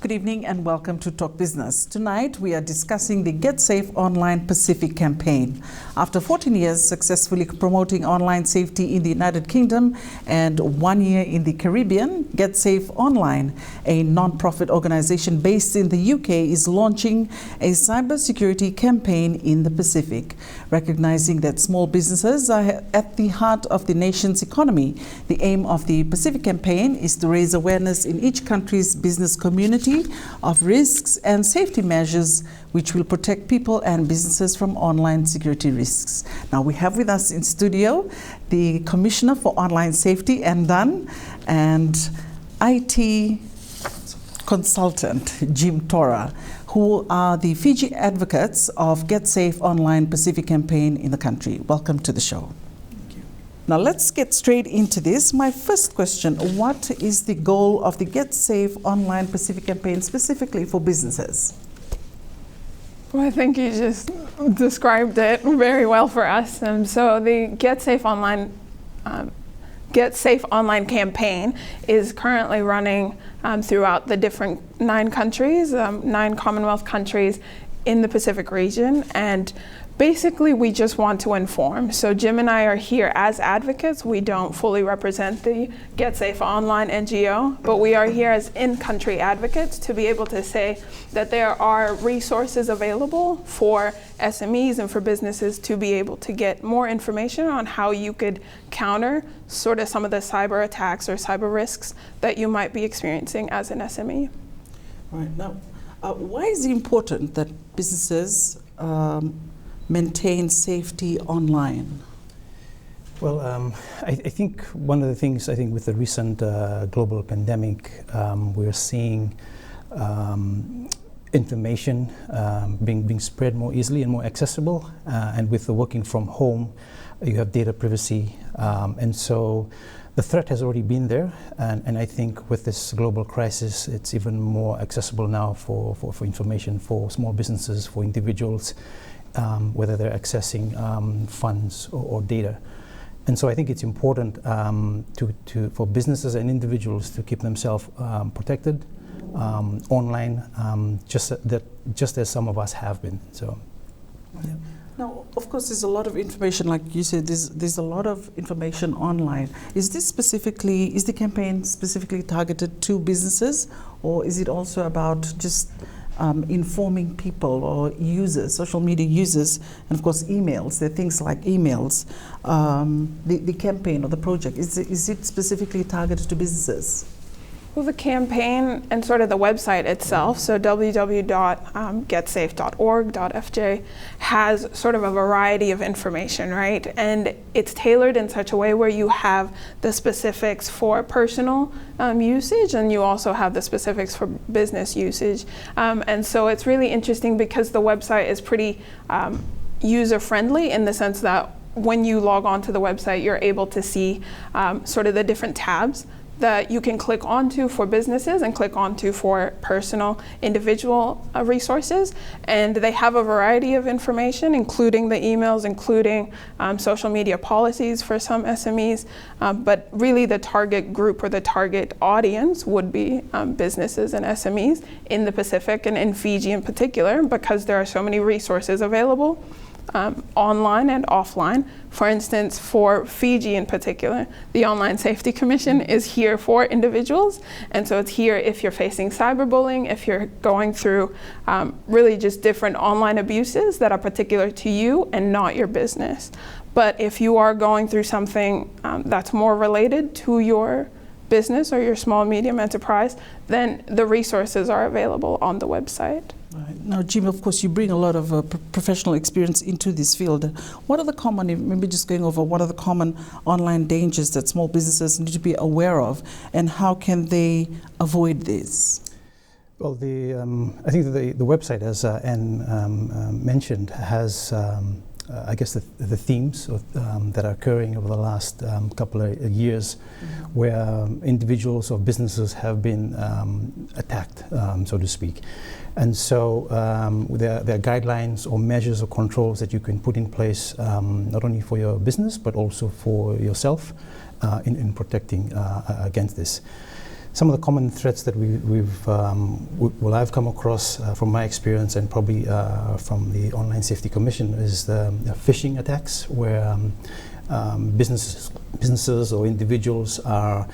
Good evening and welcome to Talk Business. Tonight we are discussing the Get Safe Online Pacific campaign. After 14 years successfully promoting online safety in the United Kingdom and 1 year in the Caribbean, Get Safe Online, a non-profit organization based in the UK, is launching a cybersecurity campaign in the Pacific. Recognizing that small businesses are at the heart of the nation's economy, the aim of the Pacific campaign is to raise awareness in each country's business community of risks and safety measures which will protect people and businesses from online security risks. Now we have with us in studio the Commissioner for Online Safety, Anne Dunn, and IT consultant, Tora, who are the Fiji advocates of Get Safe Online Pacific campaign in the country. Welcome to the show. Now let's get straight into this. My first question, what is the goal of the Get Safe Online Pacific campaign specifically for businesses? Well, I think you just described it very well for us. So the Get Safe Online campaign is currently running throughout the different 9 countries, 9 Commonwealth countries in the Pacific region. And basically, we just want to inform. So Jim and I are here as advocates. We don't fully represent the Get Safe Online NGO, but we are here as in-country advocates to be able to say that there are resources available for SMEs and for businesses to be able to get more information on how you could counter sort of some of the cyber attacks or cyber risks that you might be experiencing as an SME. Right. Now, why is it important that businesses maintain safety online? Well, I think one of the things, with the recent global pandemic, we're seeing information being spread more easily and more accessible. And with the working from home, you have data privacy. And so the threat has already been there. And I think with this global crisis, it's even more accessible now for information for small businesses, for individuals, whether they're accessing funds or data. And so I think it's important for businesses and individuals to keep themselves protected online, just as some of us have been. So, yeah. Now, of course, there's a lot of information, like you said, there's a lot of information online. Is the campaign specifically targeted to businesses, or is it also about just informing people or users, social media users, and of course emails? There are things like emails. The campaign or the project, is it specifically targeted to businesses? Well, the campaign and sort of the website itself, so www.getsafe.org.fj, has sort of a variety of information, right? And it's tailored in such a way where you have the specifics for personal usage, and you also have the specifics for business usage. And so it's really interesting because the website is pretty user-friendly in the sense that when you log on to the website, you're able to see sort of the different tabs that you can click onto for businesses and click onto for personal individual resources. And they have a variety of information, including the emails, including social media policies for some SMEs. But really the target group or the target audience would be businesses and SMEs in the Pacific and in Fiji in particular, because there are so many resources available online and offline. For instance, for Fiji in particular, the Online Safety Commission is here for individuals. And so it's here if you're facing cyberbullying, if you're going through really just different online abuses that are particular to you and not your business. But if you are going through something that's more related to your business or your small medium enterprise, then the resources are available on the website. Right. Now, Jim, of course, you bring a lot of professional experience into this field. What are the common, maybe just going over, what are the common online dangers that small businesses need to be aware of, and how can they avoid this? Well, I think the website, as Anne mentioned, has I guess the themes that are occurring over the last couple of years, where individuals or businesses have been attacked, so to speak. And so there are guidelines or measures or controls that you can put in place, not only for your business, but also for yourself in protecting against this. some of the common threats that I've come across from my experience and probably from the Online Safety Commission is the phishing attacks, where businesses or individuals are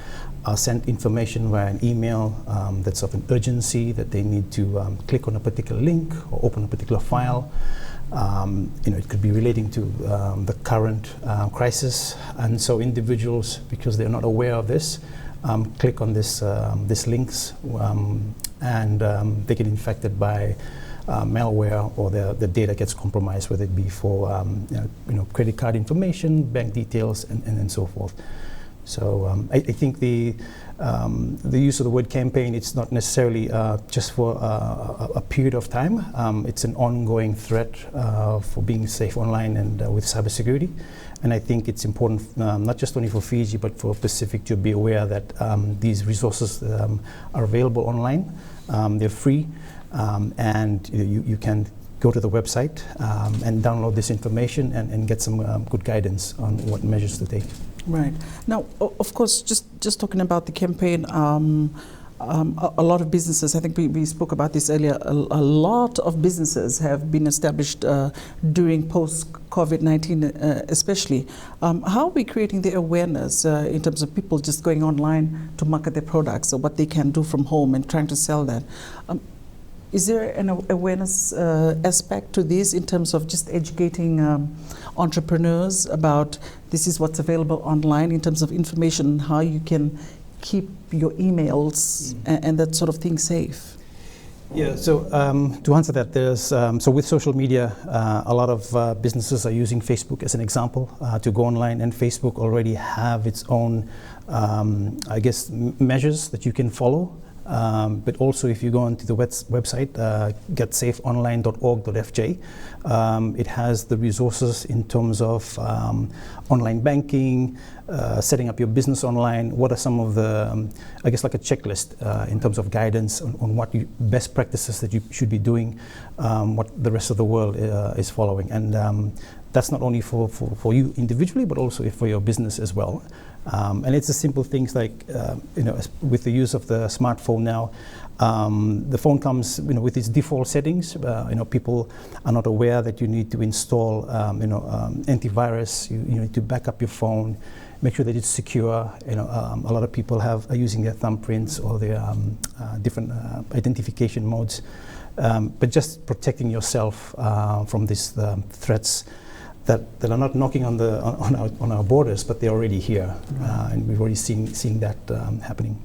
sent information via an email that's of an urgency, that they need to click on a particular link or open a particular file. It could be relating to the current crisis, and so individuals, because they're not aware of this, click on these links, and they get infected by malware, or the data gets compromised, whether it be for credit card information, bank details, and so forth. So I think the use of the word campaign, it's not necessarily just for a period of time. It's an ongoing threat for being safe online and with cybersecurity. And I think it's important, not just only for Fiji, but for Pacific, to be aware that these resources are available online. They're free, and you can go to the website and download this information and get some good guidance on what measures to take. Right. Now, of course, just talking about the campaign, a lot of businesses, I think we spoke about this earlier, a lot of businesses have been established during post-COVID-19 especially. How are we creating the awareness in terms of people just going online to market their products, or what they can do from home and trying to sell that? Is there an awareness aspect to this in terms of just educating entrepreneurs about this is what's available online in terms of information, how you can keep your emails and that sort of thing safe? Yeah, so to answer that, there's so with social media, a lot of businesses are using Facebook as an example to go online, and Facebook already have its own, measures that you can follow. But also, if you go onto the website, getsafeonline.org.fj, it has the resources in terms of online banking, setting up your business online. What are some of the, like a checklist in terms of guidance on what best practices that you should be doing, what the rest of the world is following. And that's not only for you individually, but also for your business as well. And it's the simple things like, with the use of the smartphone now, the phone comes, with its default settings. People are not aware that you need to install, antivirus. You need to back up your phone, make sure that it's secure. A lot of people are using their thumbprints or their different identification modes. But just protecting yourself from these threats that are not knocking on our borders, but they're already here, and we've already seen that happening.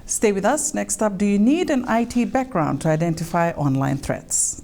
Stay with us. Next up, do you need an IT background to identify online threats?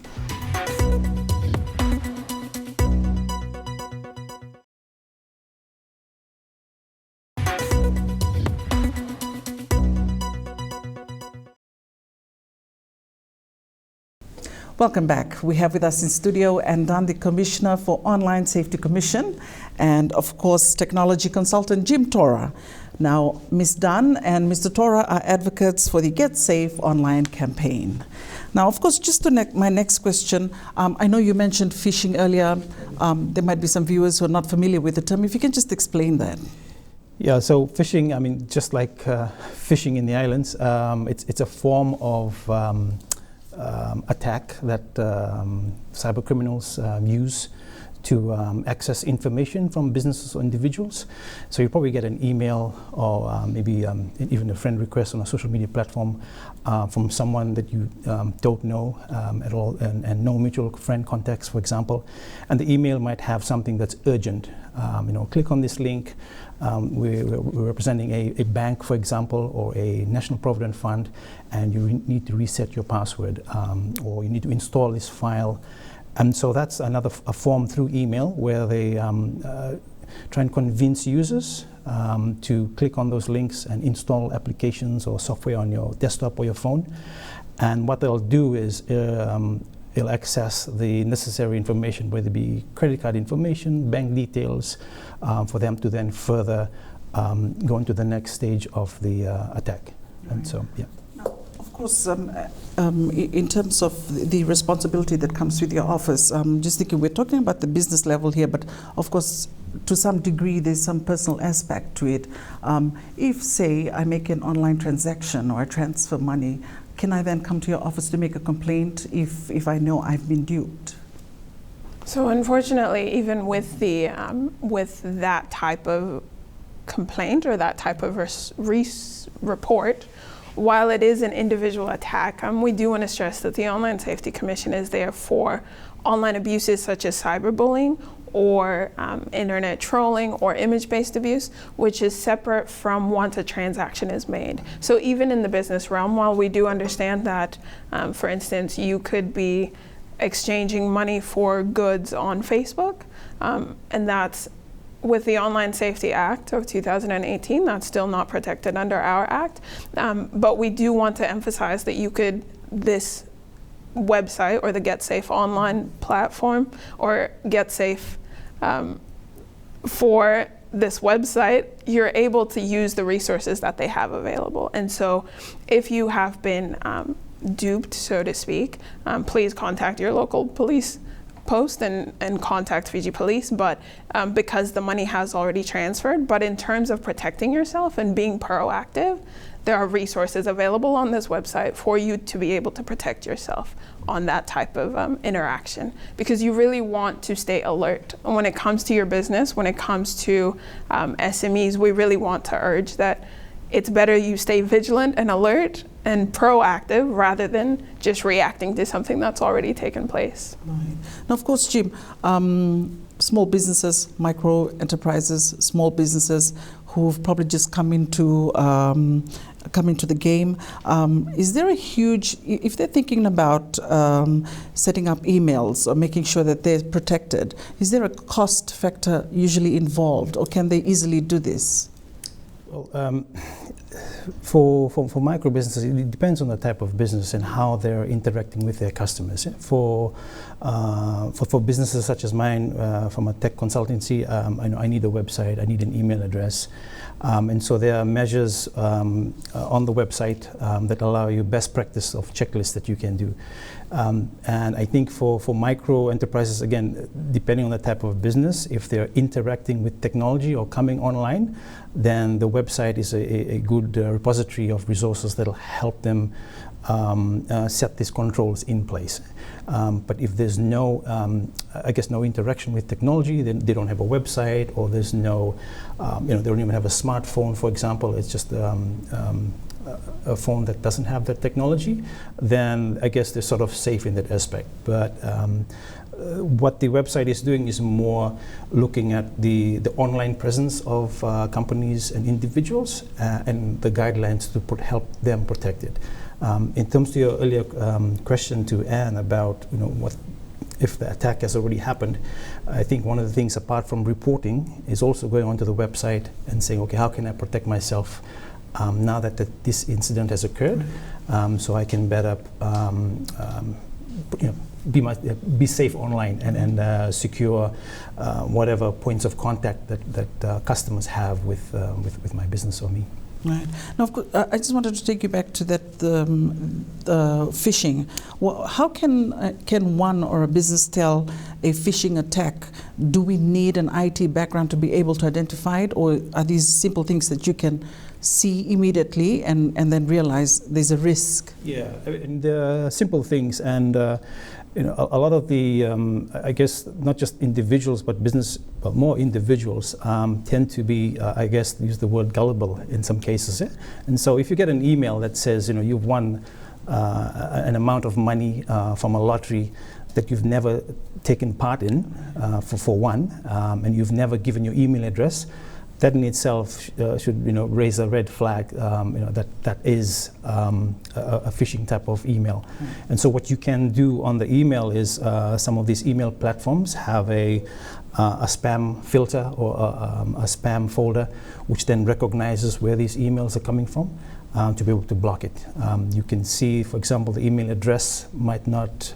Welcome back. We have with us in studio Anne Dunn, the Commissioner for Online Safety Commission, and of course, technology consultant Jim Tora. Now, Ms. Dunn and Mr. Tora are advocates for the Get Safe Online campaign. Now, of course, just to my next question, I know you mentioned phishing earlier. There might be some viewers who are not familiar with the term. If you can just explain that. Yeah, so phishing, just like fishing in the islands, it's a form of attack that cyber criminals use to access information from businesses or individuals. So you probably get an email or maybe even a friend request on a social media platform from someone that you don't know at all, and no mutual friend contacts, for example. And the email might have something that's urgent. Click on this link. We're representing a bank, for example, or a national provident fund, and you need to reset your password, or you need to install this file. And so that's a form through email where they try and convince users to click on those links and install applications or software on your desktop or your phone. And what they'll do is they'll access the necessary information, whether it be credit card information, bank details, for them to then further go into the next stage of the attack. And so, yeah. Of course, in terms of the responsibility that comes with your office, just thinking we're talking about the business level here, but of course to some degree, there's some personal aspect to it. If, say, I make an online transaction or I transfer money, can I then come to your office to make a complaint if I know I've been duped? So unfortunately, even with the with that type of complaint or that type of report, while it is an individual attack, we do want to stress that the Online Safety Commission is there for online abuses such as cyberbullying or internet trolling or image-based abuse, which is separate from once a transaction is made. So even in the business realm, while we do understand that, for instance, you could be exchanging money for goods on Facebook, and that's with the Online Safety Act of 2018, that's still not protected under our act. But we do want to emphasize that this website or the Get Safe online platform or Get Safe for this website, you're able to use the resources that they have available. And so if you have been duped, so to speak, please contact your local police post and contact Fiji Police, but because the money has already transferred. But in terms of protecting yourself and being proactive, there are resources available on this website for you to be able to protect yourself on that type of interaction, because you really want to stay alert. When it comes to your business, when it comes to SMEs, we really want to urge that it's better you stay vigilant and alert and proactive rather than just reacting to something that's already taken place. Right. Now, of course, Jim, small businesses, micro enterprises, small businesses who've probably just come into the game, is there a huge, if they're thinking about setting up emails or making sure that they're protected, is there a cost factor usually involved, or can they easily do this? Well, for micro businesses, it depends on the type of business and how they're interacting with their customers. For businesses such as mine, from a tech consultancy, I need a website, I need an email address, and so there are measures on the website that allow you best practice of checklists that you can do. And I think for micro enterprises, again, depending on the type of business, if they're interacting with technology or coming online, then the website is a good repository of resources that'll help them set these controls in place. But if there's no interaction with technology, then they don't have a website, or there's no, they don't even have a smartphone, for example. It's just a phone that doesn't have that technology, then I guess they're sort of safe in that aspect. But what the website is doing is more looking at the online presence of companies and individuals and the guidelines to help them protect it. In terms to your earlier question to Anne about what if the attack has already happened, I think one of the things apart from reporting is also going onto the website and saying, okay, how can I protect myself now that this incident has occurred, so I can better be safe online and secure whatever points of contact that customers have with my business or me. Right. Now, of course, I just wanted to take you back to that phishing. Well, how can one or a business tell a phishing attack? Do we need an IT background to be able to identify it, or are these simple things that you can see immediately and then realize there's a risk? Yeah, and simple things, and a lot of the, I guess, not just individuals, but business, but more individuals tend to be, use the word gullible in some cases. Yeah? And so if you get an email that says, you've won an amount of money from a lottery that you've never taken part in, for one, and you've never given your email address, that in itself should raise a red flag that is a phishing type of email. And so what you can do on the email is some of these email platforms have a spam filter or a spam folder, which then recognizes where these emails are coming from to be able to block it. You can see, for example, the email address might not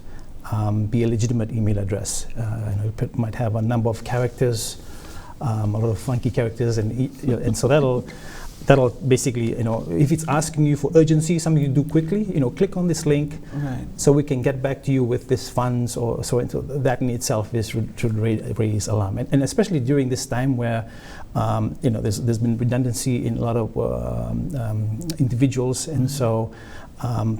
be a legitimate email address. It might have a number of characters, a lot of funky characters, and so that'll that'll basically, if it's asking you for urgency, something you do quickly, click on this link, Right. so we can get back to you with this funds or so. And so that in itself should raise alarm, and especially during this time where there's been redundancy in a lot of individuals, and so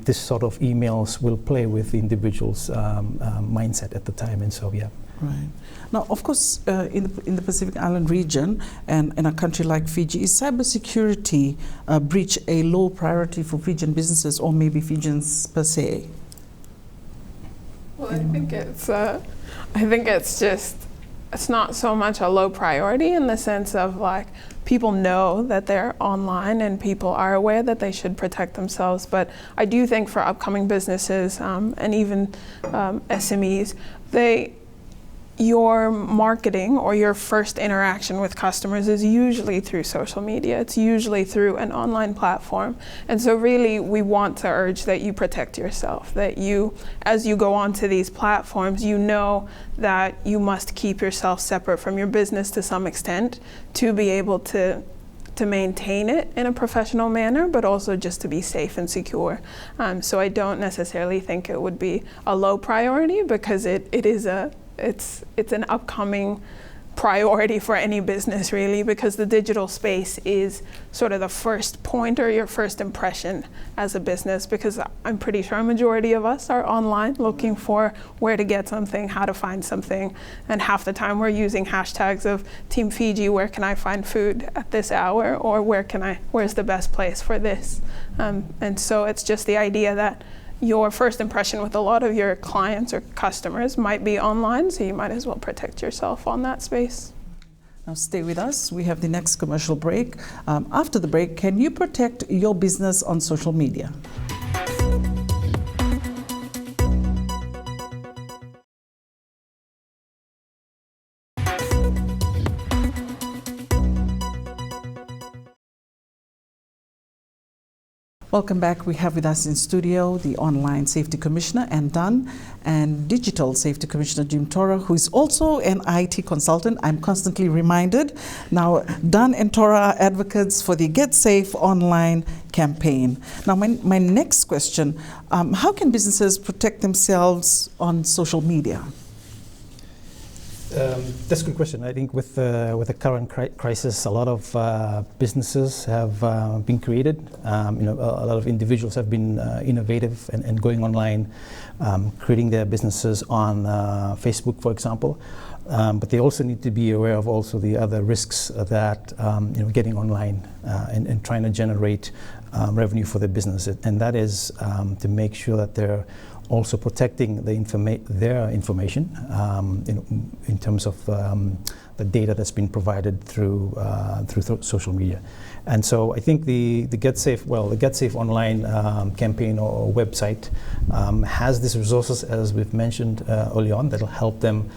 this sort of emails will play with the individual's mindset at the time, and so yeah. Right. Now, of course, in the Pacific Island region and in a country like Fiji, is cybersecurity breach a low priority for Fijian businesses or maybe Fijians per se? Well, I think it's not so much a low priority in the sense of like people know that they're online and people are aware that they should protect themselves. But I do think for upcoming businesses and even SMEs, your marketing or your first interaction with customers is usually through social media. It's usually through an online platform. And so really we want to urge that you protect yourself, that you, as you go onto these platforms, you know that you must keep yourself separate from your business to some extent to be able to maintain it in a professional manner, but also just to be safe and secure. So I don't necessarily think it would be a low priority, because it's an upcoming priority for any business, really, because the digital space is sort of the first point or your first impression as a business, because I'm pretty sure a majority of us are online looking for where to get something, how to find something, and half the time we're using hashtags of Team Fiji, where can I find food at this hour, or where's the best place for this? And so it's just the idea that your first impression with a lot of your clients or customers might be online, so you might as well protect yourself on that space. Now stay with us. We have the next commercial break. After the break, can you protect your business on social media? Welcome back. We have with us in studio the Online Safety Commissioner, Anne Dunn, and Digital Safety Commissioner, Jim Tora, who is also an IT consultant. I'm constantly reminded. Now, Dunn and Tora are advocates for the Get Safe Online campaign. Now, my next question, how can businesses protect themselves on social media? That's a good question. I think with the current crisis, a lot of businesses have been created. A lot of individuals have been innovative and going online, creating their businesses on Facebook, for example. But they also need to be aware of also the other risks that getting online and trying to generate revenue for their business. And that is to make sure that they're also protecting their information in terms of the data that's been provided through social media. And so I think the Get Safe Online campaign or website has these resources, as we've mentioned early on, that'll help them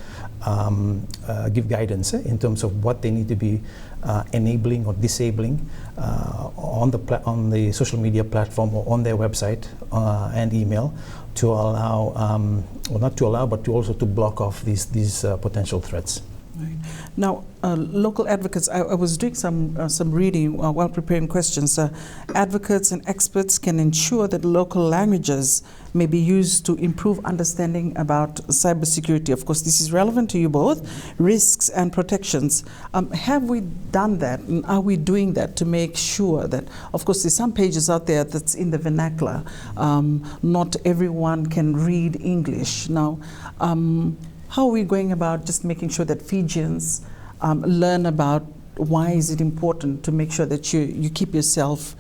give guidance in terms of what they need to be enabling or disabling on the social media platform or on their website and email, to allow, not to allow, but to also to block off these potential threats. Right. Now, local advocates, I was doing some reading while preparing questions. Advocates and experts can ensure that local languages may be used to improve understanding about cybersecurity. Of course, this is relevant to you both, risks and protections. Have we done that, and are we doing that to make sure that, of course, there's some pages out there that's in the vernacular. Not everyone can read English. Now, how are we going about just making sure that Fijians learn about why is it important to make sure that you keep yourself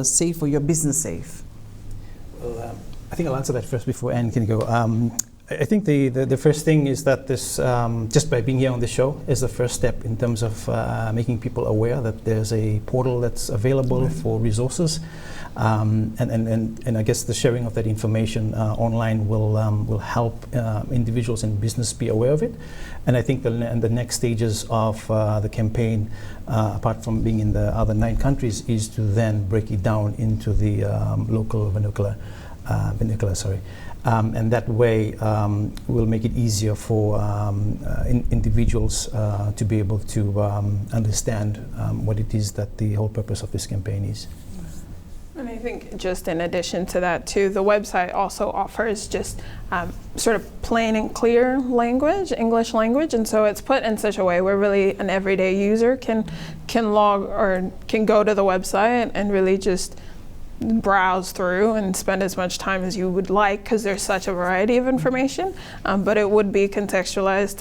safe or your business safe? Well, I think I'll answer that first before Anne can go. I think the first thing is that this, just by being here on the show, is the first step in terms of making people aware that there's a portal that's available for resources. And I guess the sharing of that information online will help individuals and business be aware of it. And I think the next stages of the campaign, apart from being in the other 9 countries, is to then break it down into the local vernacular And that way will make it easier for individuals to be able to understand what it is that the whole purpose of this campaign is. And I think just in addition to that too, the website also offers just sort of plain and clear language, English language, and so it's put in such a way where really an everyday user can log or can go to the website and really just browse through and spend as much time as you would like, because there's such a variety of information, but it would be contextualized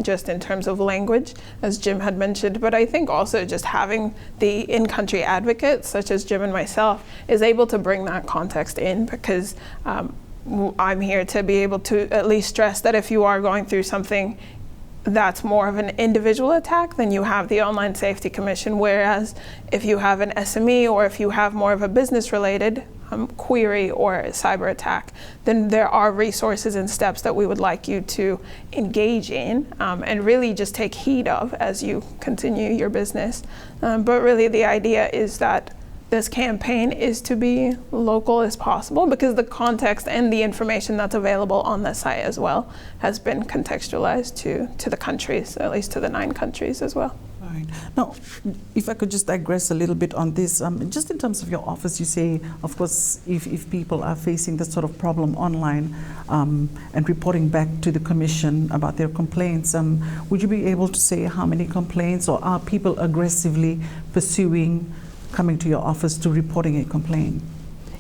just in terms of language, as Jim had mentioned. But I think also just having the in-country advocates, such as Jim and myself, is able to bring that context in, because I'm here to be able to at least stress that if you are going through something that's more of an individual attack, then you have the Online Safety Commission, whereas if you have an SME or if you have more of a business-related query or cyber attack, then there are resources and steps that we would like you to engage in and really just take heed of as you continue your business. But really the idea is that this campaign is to be local as possible, because the context and the information that's available on the site as well has been contextualized to the countries, at least to the 9 countries as well. Right. Now, if I could just digress a little bit on this, just in terms of your office, you say, of course, if people are facing this sort of problem online and reporting back to the Commission about their complaints, would you be able to say how many complaints, or are people aggressively pursuing coming to your office to reporting a complaint?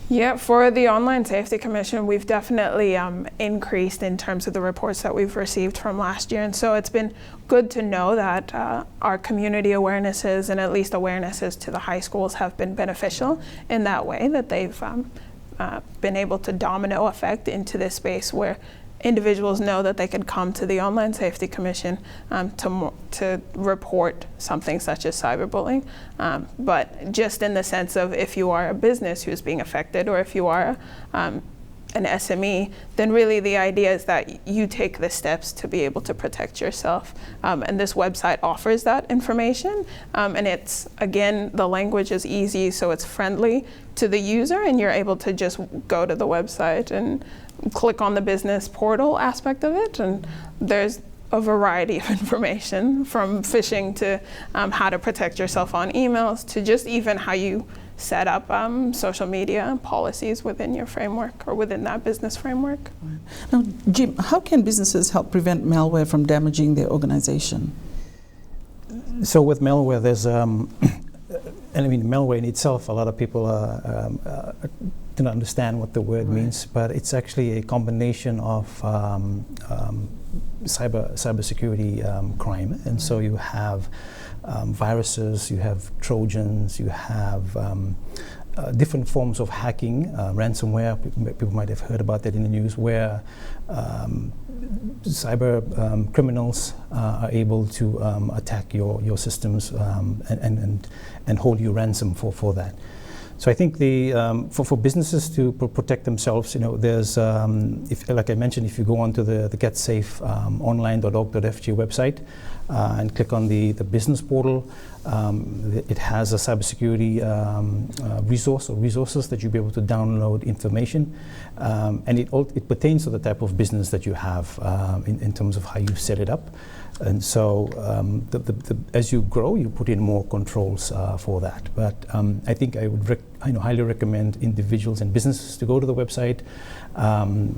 Yeah, for the Online Safety Commission, we've definitely increased in terms of the reports that we've received from last year. And so it's been good to know that our community awarenesses and at least awarenesses to the high schools have been beneficial in that way, that they've been able to domino effect into this space where individuals know that they could come to the Online Safety Commission to report something such as cyberbullying. But just in the sense of, if you are a business who's being affected, or if you are an SME, then really the idea is that you take the steps to be able to protect yourself. And this website offers that information. And it's, again, the language is easy, so it's friendly to the user, and you're able to just go to the website and click on the business portal aspect of it, and there's a variety of information, from phishing to how to protect yourself on emails, to just even how you set up social media policies within your framework or within that business framework. Now, Jim, how can businesses help prevent malware from damaging their organization? So with malware, there's and I mean, malware in itself, a lot of people don't understand what the word means, but it's actually a combination of cybersecurity crime. And so you have viruses, you have Trojans, you have different forms of hacking, ransomware. People might have heard about that in the news, where cyber criminals are able to attack your systems and hold you ransom for that. So I think for businesses to protect themselves, there's, like I mentioned, if you go onto the Get Safe Online.org.fg website and click on the business portal, it has a cybersecurity resource or resources that you'll be able to download information, and it pertains to the type of business that you have in terms of how you set it up. And so as you grow, you put in more controls for that. But I think I would highly recommend individuals and businesses to go to the website.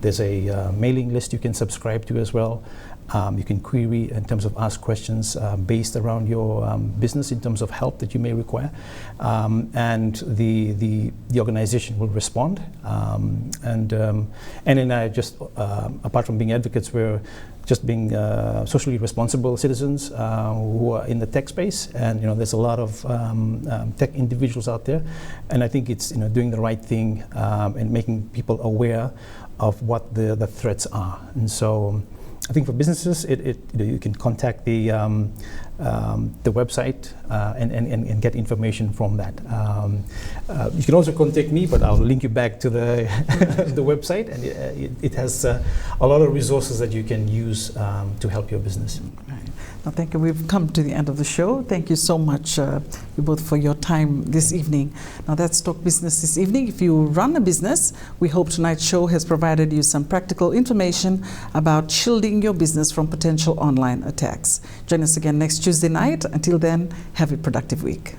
There's a mailing list you can subscribe to as well. You can query in terms of ask questions based around your business in terms of help that you may require, and the organization will respond. And then I just apart from being advocates, we're just being socially responsible citizens who are in the tech space, and there's a lot of tech individuals out there, and I think it's doing the right thing and making people aware of what the threats are. And so I think for businesses, you can contact the website and get information from that. You can also contact me, but I'll link you back to the the website, and it has a lot of resources that you can use to help your business. Right. Now, thank you. We've come to the end of the show. Thank you so much, you both, for your time this evening. Now, that's Talk Business this evening. If you run a business, we hope tonight's show has provided you some practical information about shielding your business from potential online attacks. Join us again next Tuesday night. Until then, have a productive week.